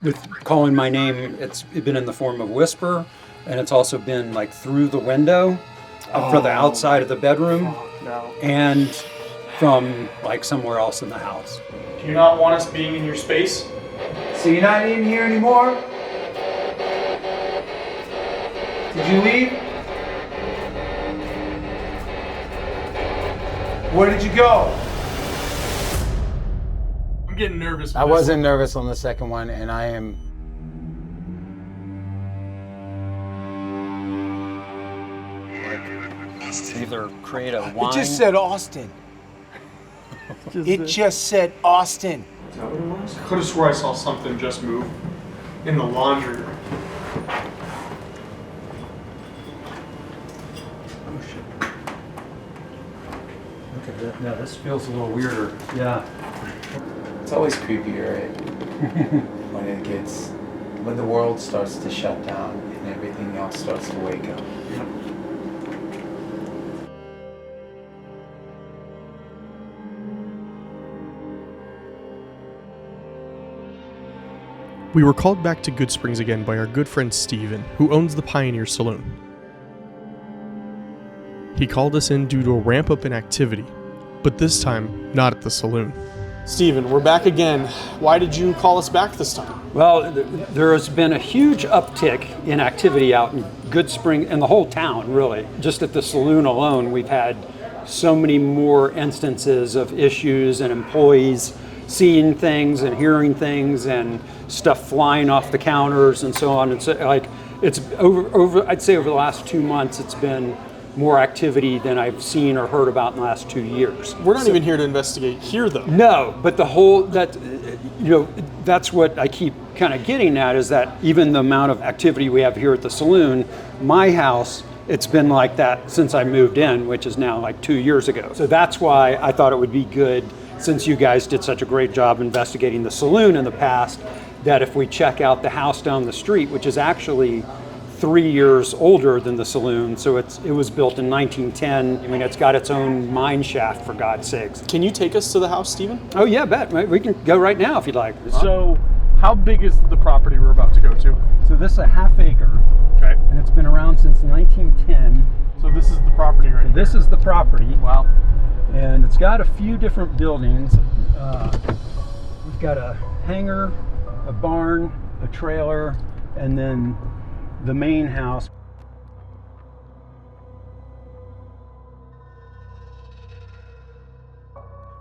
With calling my name, it's been in the form of whisper, and it's also been like through the window for the outside of the bedroom and from like somewhere else in the house. Do you not want us being in your space? So you're not in here anymore? Did you leave? Where did you go? I'm getting nervous. I wasn't nervous on the second one, and I am. Either create a wine. It just said Austin. It just said Austin. Is that what it was? I could have swore I saw something just move in the laundry room. Oh shit. Okay, yeah, this feels a little weirder. Yeah. It's always creepy, right? when the world starts to shut down and everything else starts to wake up. We were called back to Good Springs again by our good friend Steven, who owns the Pioneer Saloon. He called us in due to a ramp up in activity, but this time not at the saloon. Steven, we're back again. Why did you call us back this time? Well, there has been a huge uptick in activity out in Good Spring and the whole town, really. Just at the saloon alone, we've had so many more instances of issues and employees seeing things and hearing things and stuff flying off the counters and so on. And so, like, it's I'd say over the last 2 months, it's been more activity than I've seen or heard about in the last 2 years. We're not even here to investigate here, though. No, but that's what I keep kind of getting at, is that even the amount of activity we have here at the saloon, my house, it's been like that since I moved in, which is now like 2 years ago. So that's why I thought it would be good, since you guys did such a great job investigating the saloon in the past, that if we check out the house down the street, which is actually 3 years older than the saloon, so it was built in 1910. I mean, it's got its own mine shaft, for God's sakes. Can you take us to the house, Steven? Oh yeah, bet. We can go right now if you'd like. So, how big is the property we're about to go to? So this is a half acre. Okay. And it's been around since 1910. So this is the property right here. This is the property. Wow. And it's got a few different buildings. We've got a hangar, a barn, a trailer, and then the main house.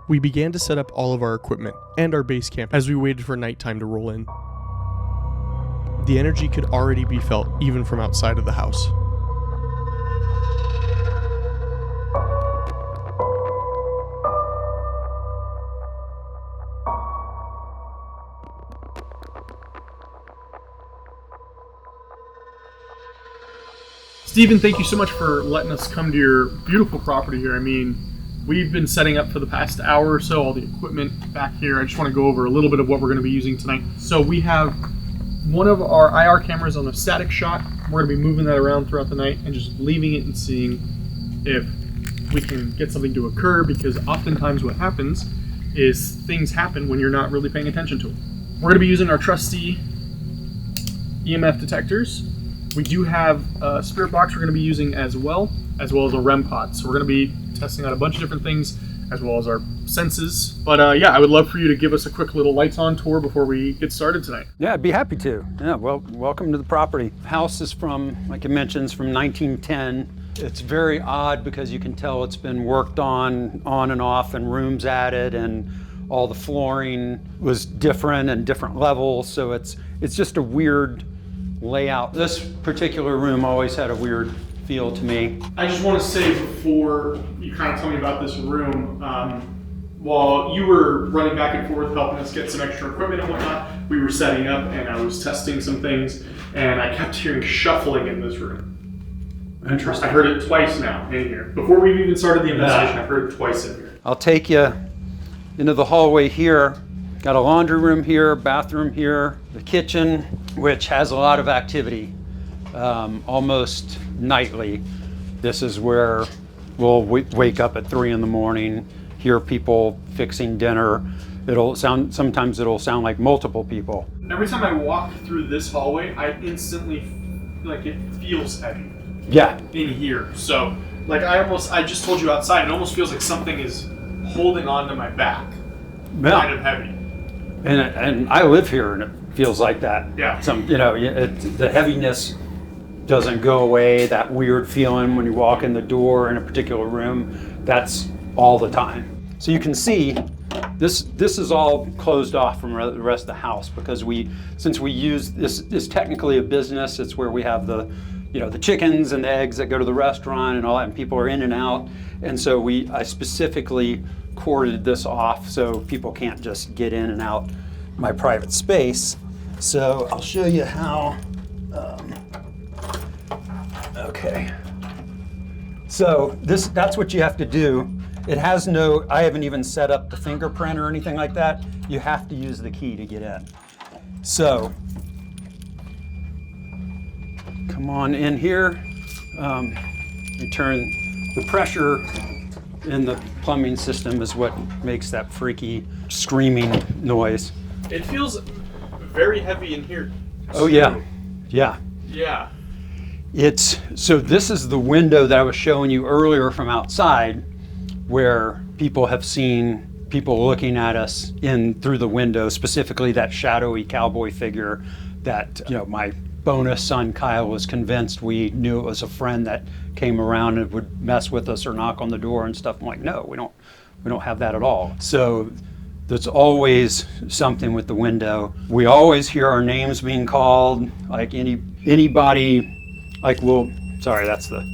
We began to set up all of our equipment and our base camp as we waited for nighttime to roll in. The energy could already be felt even from outside of the house. Steven, thank you so much for letting us come to your beautiful property here. I mean, we've been setting up for the past hour or so, all the equipment back here. I just want to go over a little bit of what we're going to be using tonight. So we have one of our IR cameras on a static shot. We're going to be moving that around throughout the night and just leaving it and seeing if we can get something to occur, because oftentimes what happens is things happen when you're not really paying attention to them. We're going to be using our trusty EMF detectors. We do have a spirit box we're going to be using as well as a REM pod. So we're going to be testing out a bunch of different things as well as our senses. But yeah, I would love for you to give us a quick little lights on tour before we get started tonight. Yeah, I'd be happy to. Yeah, well, welcome to the property. House is from, like it mentions, from 1910. It's very odd because you can tell it's been worked on and off, and rooms added, and all the flooring was different and different levels. So it's just a weird layout. This particular room always had a weird feel to me. I just want to say, before you kind of tell me about this room, while you were running back and forth helping us get some extra equipment and whatnot, we were setting up and I was testing some things, and I kept hearing shuffling in this room. Interesting. I heard it twice now in here. Before we even started the investigation, I've heard it twice in here. I'll take you into the hallway here. Got a laundry room here, bathroom here, the kitchen, which has a lot of activity, almost nightly. This is where we'll wake up at 3 in the morning, hear people fixing dinner. Sometimes it'll sound like multiple people. Every time I walk through this hallway, I instantly, like, it feels heavy Yeah. in here. So, like, I just told you outside, it almost feels like something is holding onto my back. Yeah. Kind of heavy. And I live here and it feels like that. Yeah. The heaviness doesn't go away, that weird feeling when you walk in the door in a particular room, that's all the time. So you can see this is all closed off from the rest of the house because since we use this is technically a business. It's where we have the chickens and the eggs that go to the restaurant and all that, and people are in and out. And so I specifically corded this off so people can't just get in and out my private space. So I'll show you how. Okay. So that's what you have to do. It has I haven't even set up the fingerprint or anything like that. You have to use the key to get in. So, come on in here. You turn the pressure in the plumbing system is what makes that freaky screaming noise. It feels very heavy in here. Oh yeah, yeah. Yeah. So this is the window that I was showing you earlier from outside, where people have seen people looking at us through the window, specifically that shadowy cowboy figure that my bonus son Kyle was convinced we knew it was a friend that came around and would mess with us or knock on the door and stuff. I'm like, no, we don't have that at all. So there's always something with the window. We always hear our names being called, like anybody, like sorry, that's the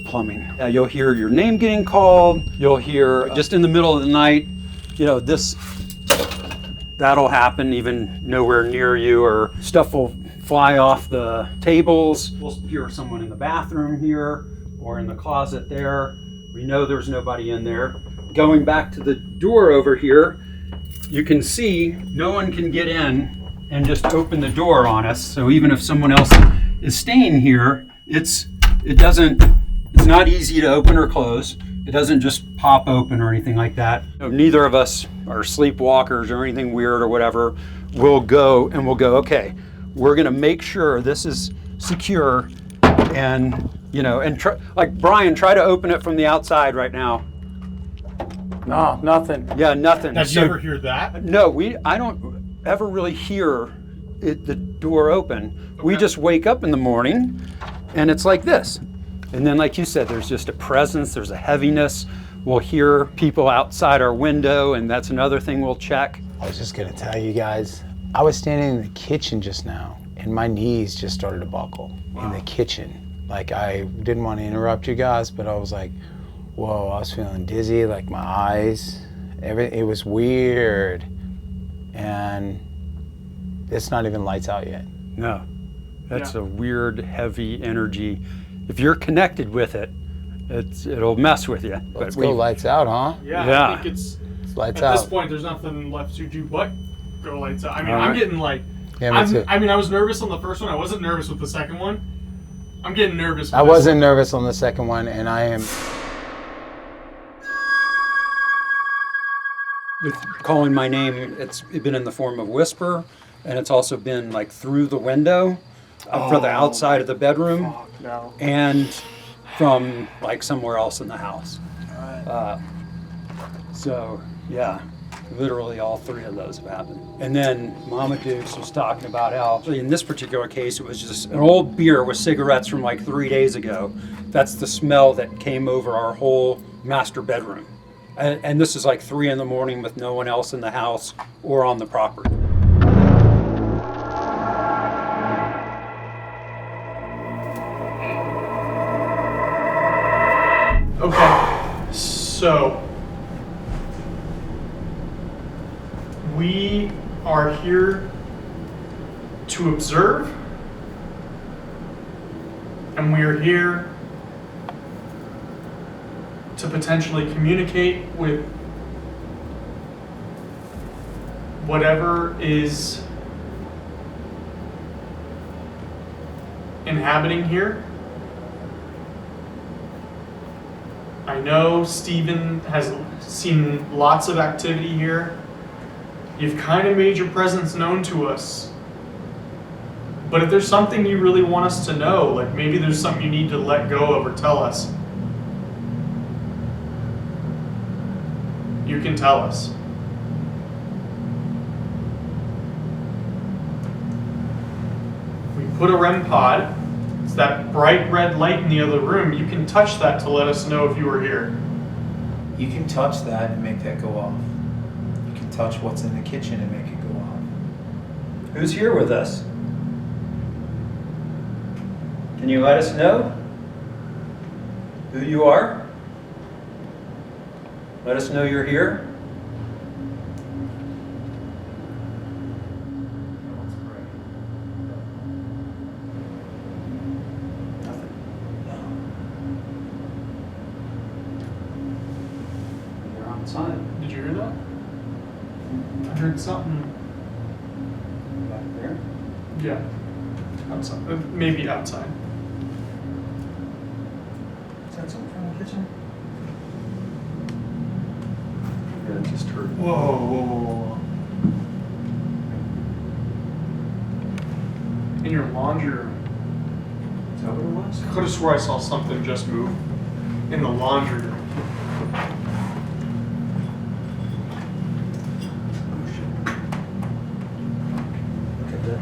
plumbing. You'll hear your name getting called. You'll hear just in the middle of the night, that'll happen even nowhere near you, or stuff will fly off the tables. We'll hear someone in the bathroom here or in the closet there. We know there's nobody in there. Going back to the door over here, you can see no one can get in and just open the door on us. So even if someone else is staying here, it's not easy to open or close. It doesn't just pop open or anything like that. Neither of us are sleepwalkers or anything weird or whatever. We'll go, okay, we're gonna make sure this is secure and try, like Brian, try to open it from the outside right now. No, nothing. Yeah, nothing. Did you ever hear that? No, I don't ever really hear the door open. Okay. We just wake up in the morning and it's like this. And then, like you said, there's just a presence, there's a heaviness. We'll hear people outside our window, and that's another thing we'll check. I was just gonna tell you guys, I was standing in the kitchen just now, and my knees just started to buckle in the kitchen. Like, I didn't want to interrupt you guys, but I was like, whoa, I was feeling dizzy, like my eyes, it was weird. And it's not even lights out yet. No, that's a weird, heavy energy. If you're connected with it, it'll mess with you. Let's go lights out, huh? Yeah. I think it's lights at out. this point, there's nothing left to do but go lights out. I mean, All right. I'm getting like, Yeah, me too. I mean, I was nervous on the first one. I wasn't nervous with the second one. I'm getting nervous with I this wasn't one. nervous on the second one, and I am. With calling my name, it's been in the form of whisper, and it's also been like through the window from the outside of the bedroom, No. and from like somewhere else in the house. So yeah, literally all three of those have happened. And then Mama Dukes was talking about how, in this particular case, it was just an old beer with cigarettes from like 3 days ago. That's the smell that came over our whole master bedroom. And this is like 3 a.m. with no one else in the house or on the property. Okay, so we are here to observe, and we are here to potentially communicate with whatever is inhabiting here. I know Steven has seen lots of activity here. You've kind of made your presence known to us But if there's something you really want us to know, like maybe there's something you need to let go of or tell us, you can tell us. We put a REM pod. It's that bright red light in the other room. You can touch that to let us know if you were here. You can touch that and make that go off. You can touch what's in the kitchen and make it go off. Who's here with us? Can you let us know who you are? Let us know you're here. Did you hear that? I heard something. Back there? Yeah. Outside. Maybe outside. Is that something from the kitchen? Yeah, I just heard. Whoa. In your laundry room. Is that what it was? I could have swore I saw something just move in the laundry room.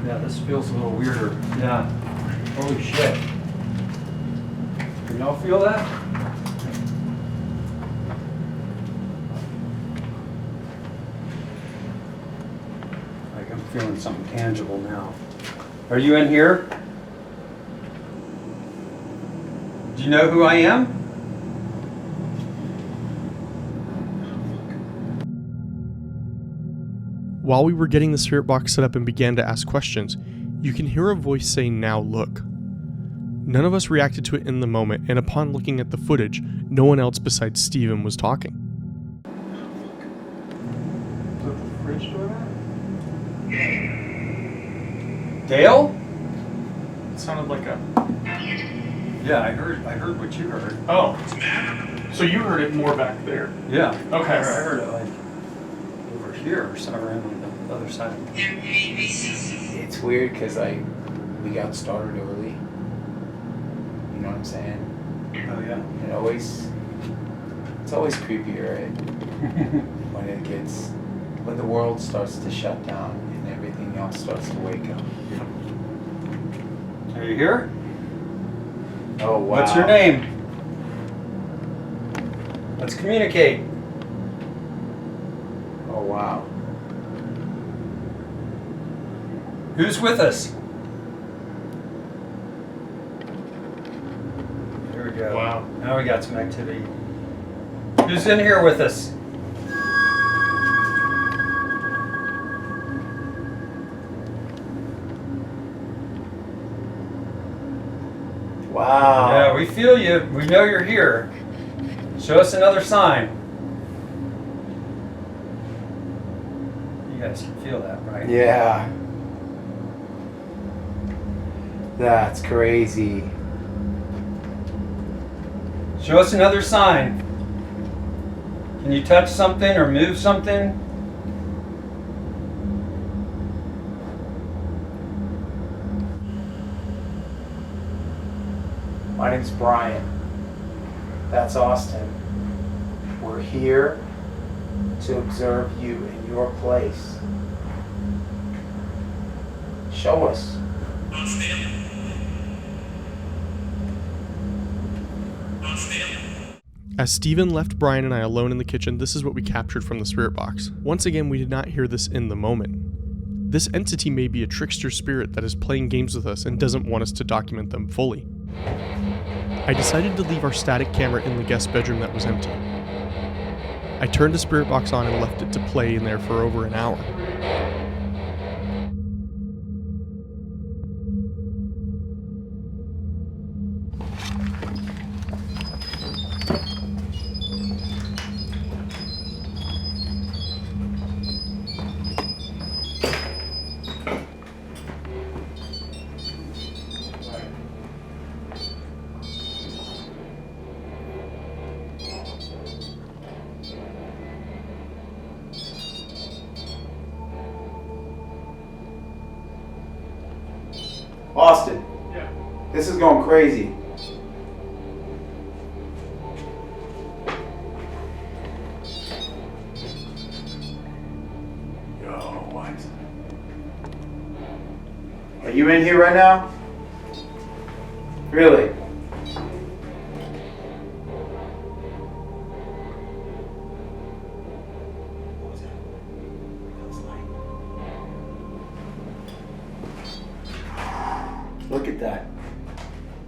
Yeah, this feels a little weirder. Yeah. Holy shit. Can y'all feel that? Like I'm feeling something tangible now. Are you in here? Do you know who I am? While we were getting the spirit box set up and began to ask questions, you can hear a voice say, "Now look." None of us reacted to it in the moment, and upon looking at the footage, no one else besides Steven was talking. Is that the fridge door there? Dale? It sounded like a... Yeah, I heard what you heard. Oh. So you heard it more back there. Yeah. Okay. I heard it like over here or somewhere on the other side. It's weird because we got started early. You know what I'm saying? Oh yeah. It's always creepier, right? when the world starts to shut down and everything else starts to wake up. Are you here? Oh wow. What's your name? Let's communicate. Oh wow. Who's with us? Here we go. Wow. Now we got some activity. Who's in here with us? Wow. Yeah, we feel you. We know you're here. Show us another sign. You guys can feel that, right? Yeah. That's crazy. Show us another sign. Can you touch something or move something? My name's Brian. That's Austin. We're here to observe you in your place. Show us. As Steven left Brian and I alone in the kitchen, this is what we captured from the spirit box. Once again, we did not hear this in the moment. This entity may be a trickster spirit that is playing games with us and doesn't want us to document them fully. I decided to leave our static camera in the guest bedroom that was empty. I turned the spirit box on and left it to play in there for over an hour. Austin, Yeah. this is going crazy. Yo, what? Are you in here right now? Really? Look at that.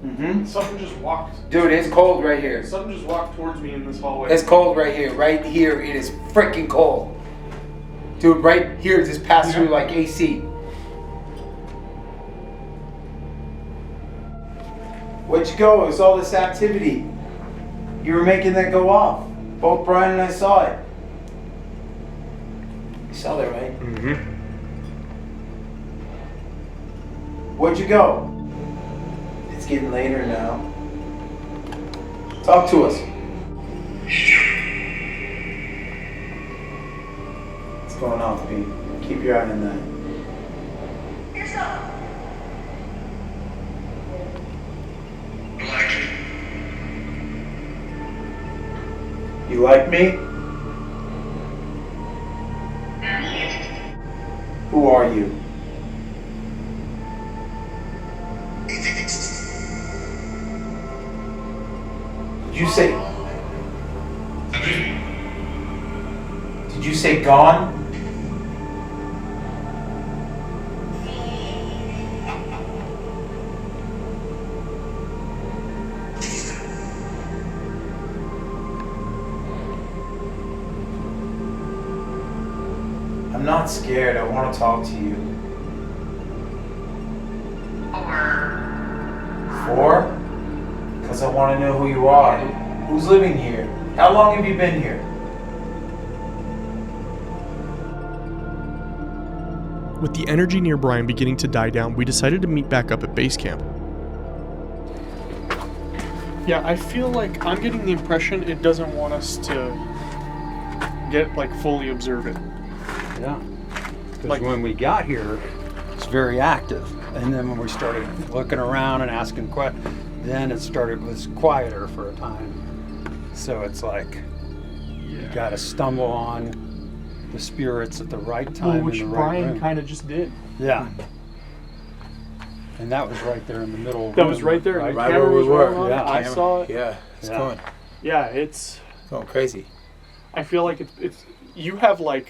Mm-hmm. Something just walked. Dude, it's cold right here. Something just walked towards me in this hallway. It's cold right here. Right here, it is freaking cold. Dude, right here, just passed through like AC. Where'd you go? It was all this activity. You were making that go off. Both Brian and I saw it. You saw that, right? Mm-hmm. Where'd you go? It's getting later now. Talk to us. What's going on, Pete? Keep your eye on that. You like me? Who are you? Did you say? Did you say gone? I'm not scared. I want to talk to you. 4? Because I want to know who you are. Who's living here? How long have you been here? With the energy near Brian beginning to die down, we decided to meet back up at base camp. Yeah, I feel like I'm getting the impression it doesn't want us to get like fully observe it. Yeah. Because Like- when we got here, it's very active. And then when we started looking around and asking questions, then it was quieter for a time. So it's like you got to stumble on the spirits at the right time which in the right Brian room. kind of just did. Yeah. And that was right there in the middle. That was right there. Right? The Right camera where we was were. rolling on Yeah, it. I camera. saw it. Yeah, it's Yeah. going. Yeah, it's. Going crazy. I feel like it's. You have like.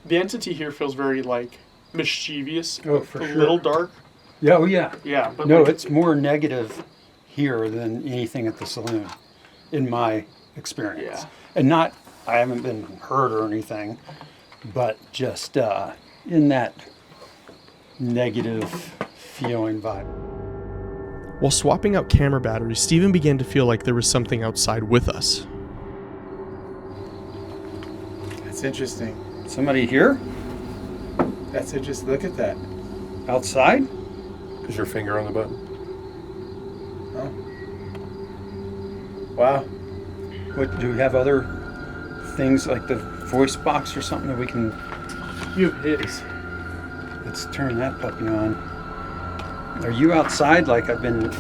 The entity here feels very like mischievous. Oh, for a sure. little dark. Yeah, oh yeah. Yeah, but No, like, it's more negative here than anything at the saloon, in my experience. Yeah. And I haven't been hurt or anything, but just in that negative feeling vibe. While swapping out camera batteries, Steven began to feel like there was something outside with us. That's interesting. Somebody here? That's interesting. Look at that. Outside? Is your finger on the button? Wow. What, do we have other things like the voice box or something that we can... you have his. Let's turn that puppy on. Are you outside like I've been...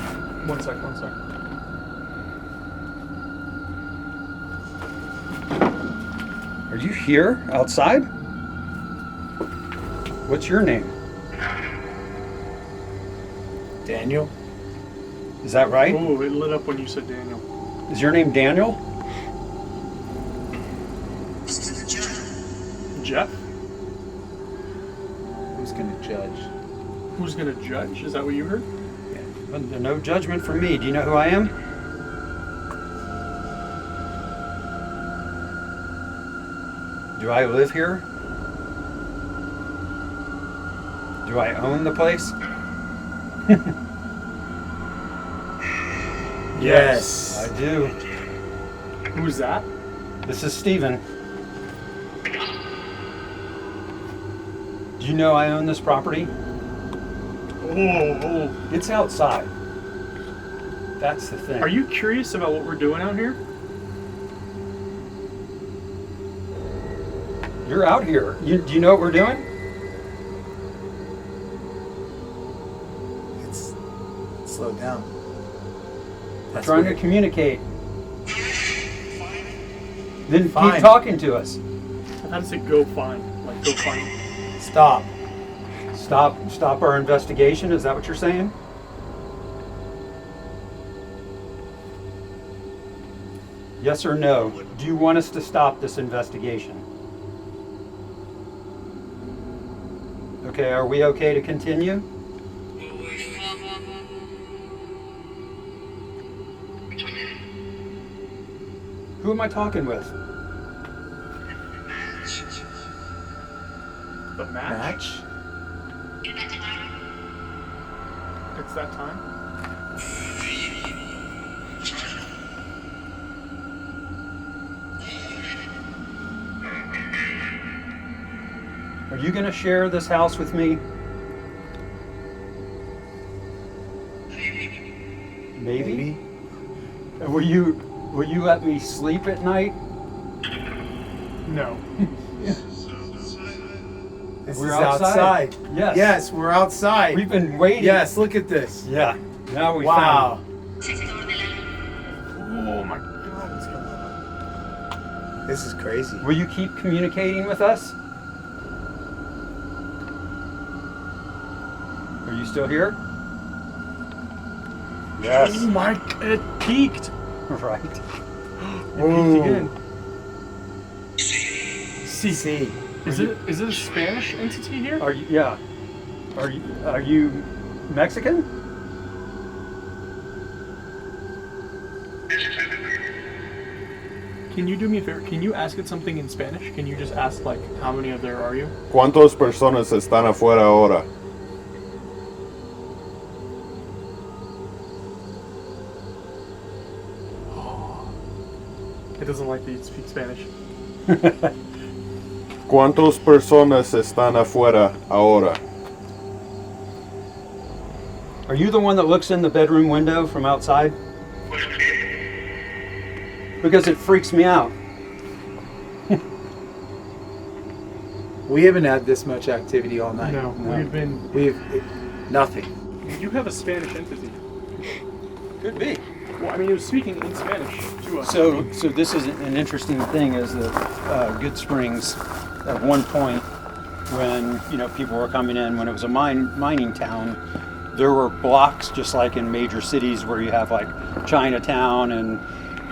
One sec. Are you here outside? What's your name? Daniel? Is that right? Oh, it lit up when you said Daniel. Is your name Daniel? Jeff? Who's gonna judge? Who's gonna judge? Is that what you heard? No judgment from me. Do you know who I am? Do I live here? Do I own the place? Yes. I do. Who's that? This is Steven. Do you know I own this property? Oh. It's outside. That's the thing. Are you curious about what we're doing out here? You're out here. Do you know what we're doing? slow down. We're trying to communicate. Then Fine. keep talking to us. How does it go fine? Like go fine. Stop. Stop our investigation. Is that what you're saying? Yes or no? Do you want us to stop this investigation? Okay, are we okay to continue? Who am I talking with? The match? It's that time. Are you going to share this house with me? Maybe. Will you let me sleep at night? No. This We're is outside. outside. Yes. Yes, we're outside. We've been waiting. Yes, look at this. Yeah. Now we Wow. Oh my God, what's going on? This is crazy. Will you keep communicating with us? Are you still here? Yes. Oh my! It peaked. Right. It Whoa. peaked again. See. Is it a Spanish entity here? Are you? Yeah. Are you Mexican? Can you do me a favor? Can you ask it something in Spanish? Can you just ask like, how many of there are you? ¿Cuántas personas están afuera ahora? It doesn't like that you speak Spanish. ¿Cuántas personas están afuera ahora? Are you the one that looks in the bedroom window from outside? Because it freaks me out. We haven't had this much activity all night. No, No. We've nothing. you have a Spanish entity. Could be. Well, I mean, it was speaking in Spanish to us. So this is an interesting thing is that Good Springs, at one point, when people were coming in, when it was a mining town, there were blocks just like in major cities where you have like Chinatown and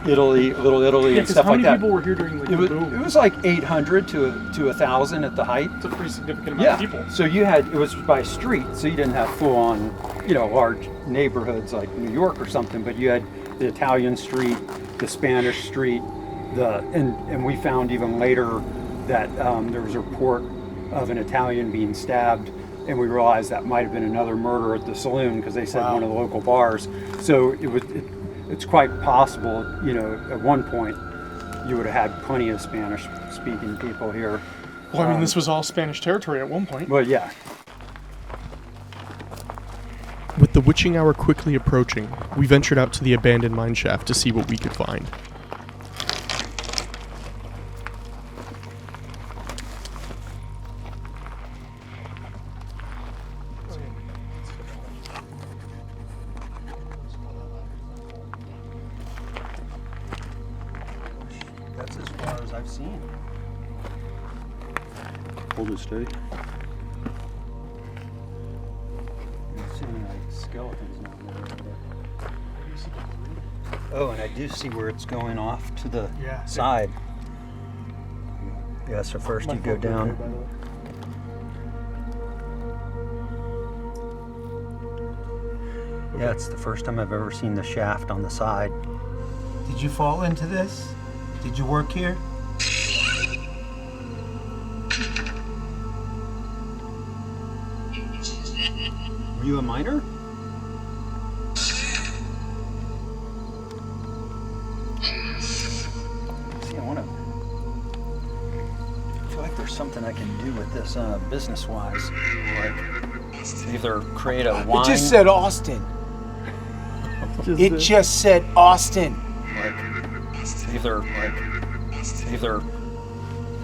Italy, Little Italy, yeah, and stuff how like many that. people were here during like, It the boom? was like 800 to 1,000 at the height. It's a pretty significant amount of people. So it was by street, so you didn't have full on, large neighborhoods like New York or something, but you had the Italian street, the Spanish street, and we found even later that there was a report of an Italian being stabbed, and we realized that might have been another murder at the saloon because they said one of the local bars. So it's quite possible, at one point you would have had plenty of Spanish speaking people here. Well, I mean, this was all Spanish territory at one point. Well, yeah. With the witching hour quickly approaching, we ventured out to the abandoned mine shaft to see what we could find. That's as far as I've seen. Hold it steady. I've seen like skeletons down there. Oh, and I do see where it's going off to the side. Yeah, so first you go down. Yeah, it's the first time I've ever seen the shaft on the side. Did you fall into this? Did you work here? Were you a miner? See, I feel like there's something I can do with this business-wise. Like either create a wine. It just said Austin. It just said Austin. Either. I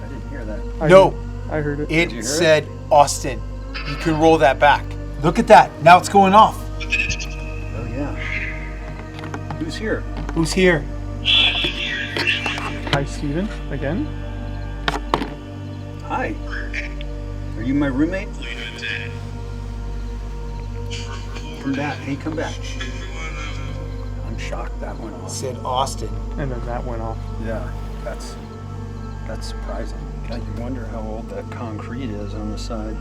didn't hear that. No, I heard it. it hear it? said Austin. You can roll that back. Look at that. Now it's going off. Oh yeah. Who's here? Who's here? Hi, Steven, again. Hi. Are you my roommate? Come back. Hey, come back. I'm shocked that went off. Said Austin. And then that went off. Yeah, that's surprising. God, you wonder how old that concrete is on the side.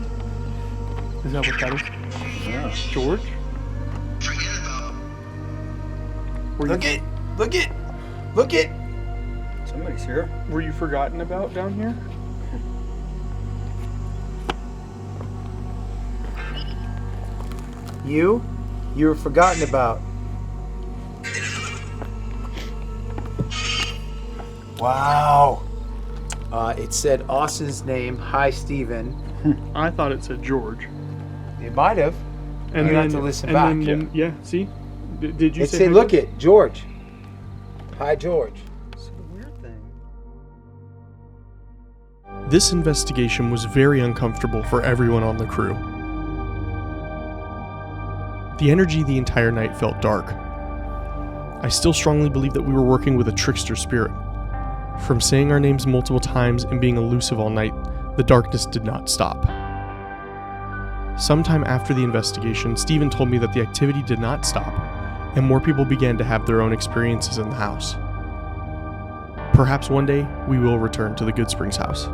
Is that what that is? Yeah. George? Look it! Look it! Look it! Somebody's here. Were you forgotten about down here? You were forgotten about. Wow. It said Austin's name. Hi, Steven. I thought it said George. It might have. And you then, have to listen and back. Then, yeah, see? Did you It say said, hi, look George? it, George. Hi, George. It's a weird thing. This investigation was very uncomfortable for everyone on the crew. The energy the entire night felt dark. I still strongly believe that we were working with a trickster spirit. From saying our names multiple times and being elusive all night, the darkness did not stop. Sometime after the investigation, Steven told me that the activity did not stop, and more people began to have their own experiences in the house. Perhaps one day, we will return to the Good Springs house.